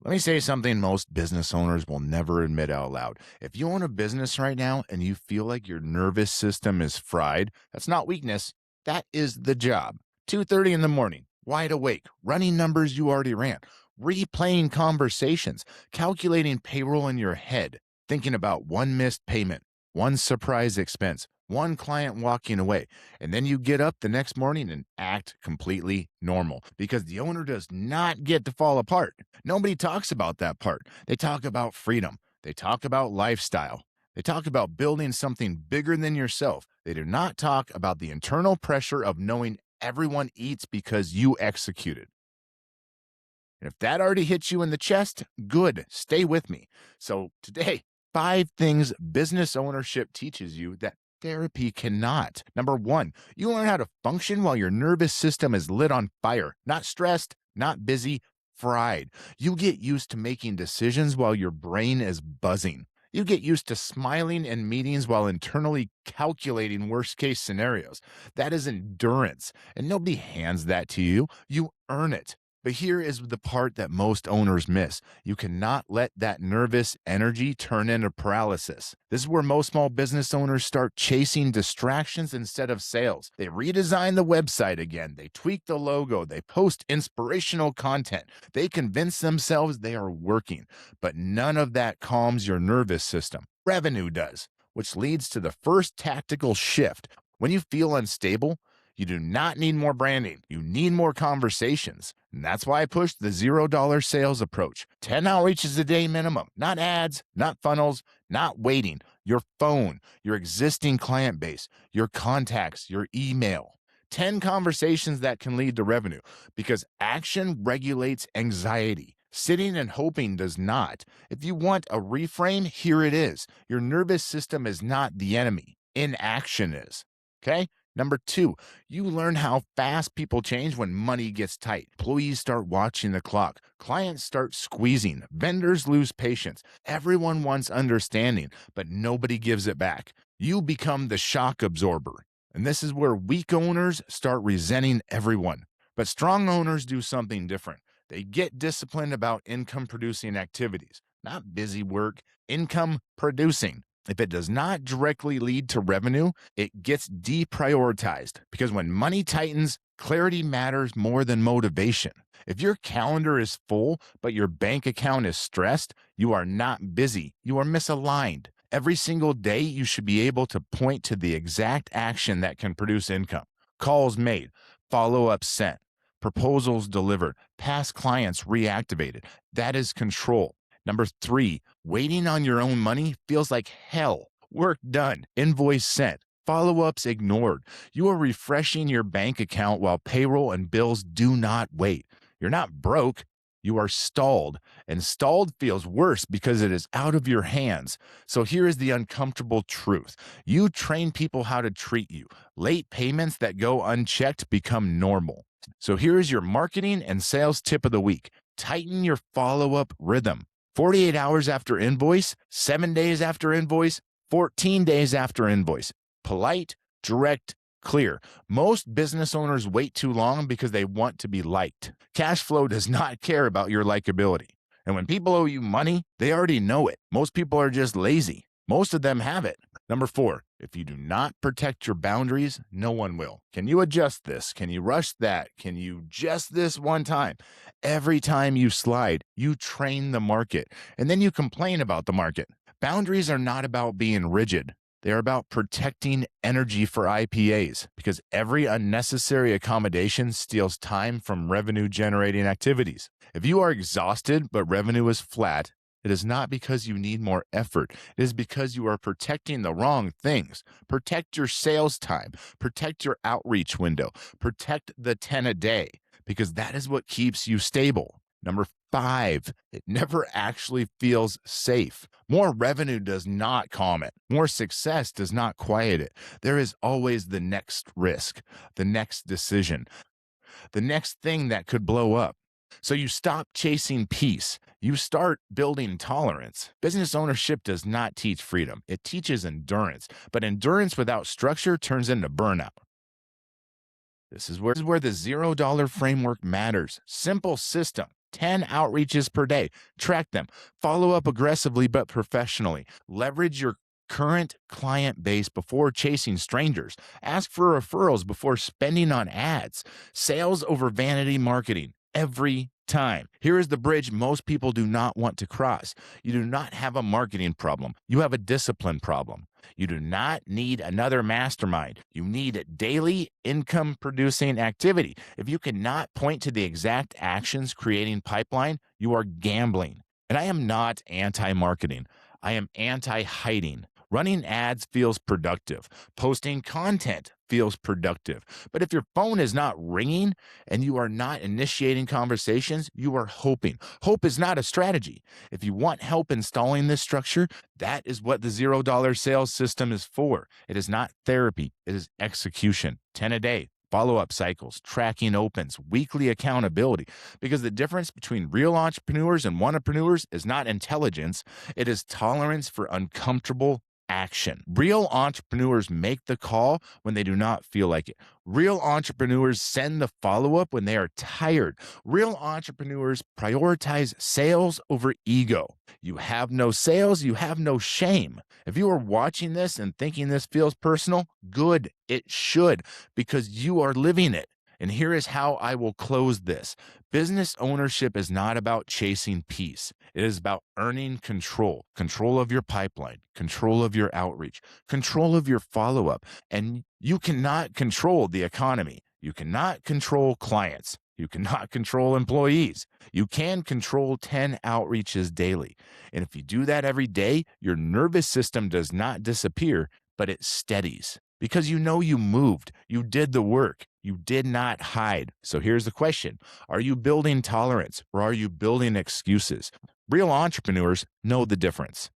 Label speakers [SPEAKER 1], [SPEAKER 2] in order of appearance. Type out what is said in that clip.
[SPEAKER 1] Let me say something most business owners will never admit out loud. If you own a business right now and you feel like your nervous system is fried, that's not weakness. That is the job. 2:30 in the morning, wide awake, running numbers you already ran, replaying conversations, calculating payroll in your head, thinking about one missed payment, one surprise expense, one client walking away. And then you get up the next morning and act completely normal because the owner does not get to fall apart. Nobody talks about that part. They talk about freedom. They talk about lifestyle. They talk about building something bigger than yourself. They do not talk about the internal pressure of knowing everyone eats because you executed. And if that already hits you in the chest, good. Stay with me. So today, 5 things business ownership teaches you that therapy cannot. Number one, you learn how to function while your nervous system is lit on fire, not stressed, not busy, fried. You get used to making decisions while your brain is buzzing. You get used to smiling in meetings while internally calculating worst case scenarios. That is endurance, and nobody hands that to you. You earn it. But here is the part that most owners miss. You cannot let that nervous energy turn into paralysis. This is where most small business owners start chasing distractions instead of sales. They redesign the website again. They tweak the logo. They post inspirational content. They convince themselves they are working. But none of that calms your nervous system. Revenue does, which leads to the first tactical shift. When you feel unstable, you do not need more branding. You need more conversations. And that's why I pushed the $0 sales approach. 10 outreaches a day minimum, not ads, not funnels, not waiting. Your phone, your existing client base, your contacts, your email. 10 conversations that can lead to revenue because action regulates anxiety. Sitting and hoping does not. If you want a reframe, here it is. Your nervous system is not the enemy. Inaction is. Okay? Number two, you learn how fast people change when money gets tight. Employees start watching the clock. Clients start squeezing. Vendors lose patience. Everyone wants understanding, but nobody gives it back. You become the shock absorber. And this is where weak owners start resenting everyone. But strong owners do something different. They get disciplined about income producing activities, not busy work, income producing. If it does not directly lead to revenue, it gets deprioritized because when money tightens, clarity matters more than motivation. If your calendar is full, but your bank account is stressed, you are not busy. You are misaligned. Every single day, you should be able to point to the exact action that can produce income. Calls made, follow up sent, proposals delivered, past clients reactivated. That is control. Number three, waiting on your own money feels like hell. Work done, invoice sent, follow ups ignored. You are refreshing your bank account while payroll and bills do not wait. You're not broke, you are stalled. And stalled feels worse because it is out of your hands. So here is the uncomfortable truth you train people how to treat you. Late payments that go unchecked become normal. So here is your marketing and sales tip of the week tighten your follow up rhythm. 48 hours after invoice, 7 days after invoice, 14 days after invoice. Polite, direct, clear. Most business owners wait too long because they want to be liked. Cash flow does not care about your likability. And when people owe you money, they already know it. Most people are just lazy. Most of them have it. Number four, if you do not protect your boundaries, no one will. Can you adjust this? Can you rush that? Can you just this one time? Every time you slide, you train the market, and then you complain about the market. Boundaries are not about being rigid. They're about protecting energy for IPAs because every unnecessary accommodation steals time from revenue generating activities. If you are exhausted but revenue is flat, it is not because you need more effort. It is because you are protecting the wrong things. Protect your sales time. Protect your outreach window. Protect the 10 a day because that is what keeps you stable. Number five, it never actually feels safe. More revenue does not calm it. More success does not quiet it. There is always the next risk, the next decision, the next thing that could blow up. So you stop chasing peace. You start building tolerance. Business ownership does not teach freedom. It teaches endurance. But endurance without structure turns into burnout. This is where the $0 framework matters. Simple system, 10 outreaches per day. Track them. Follow up aggressively but professionally. Leverage your current client base before chasing strangers. Ask for referrals before spending on ads. Sales over vanity marketing every time. Here is the bridge most people do not want to cross. You do not have a marketing problem. You have a discipline problem. You do not need another mastermind. You need daily income producing activity. If you cannot point to the exact actions creating pipeline, you are gambling. And I am not anti marketing, I am anti hiding. Running ads feels productive. Posting content feels productive. But if your phone is not ringing and you are not initiating conversations, you are hoping. Hope is not a strategy. If you want help installing this structure, that is what the $0 sales system is for. It is not therapy, it is execution. 10 a day. Follow-up cycles, tracking opens, weekly accountability. Because the difference between real entrepreneurs and one-entrepreneurs is not intelligence, it is tolerance for uncomfortable action. Real entrepreneurs make the call when they do not feel like it. Real entrepreneurs send the follow-up when they are tired. Real entrepreneurs prioritize sales over ego. You have no sales, you have no shame. If you are watching this and thinking this feels personal, good, it should, because you are living it. And here is how I will close this. Business ownership is not about chasing peace. It is about earning control, control of your pipeline, control of your outreach, control of your follow-up. And you cannot control the economy. You cannot control clients. You cannot control employees. You can control 10 outreaches daily. And if you do that every day, your nervous system does not disappear, but it steadies. Because you know you moved, you did the work, you did not hide. So here's the question. Are you building tolerance or are you building excuses? Real entrepreneurs know the difference.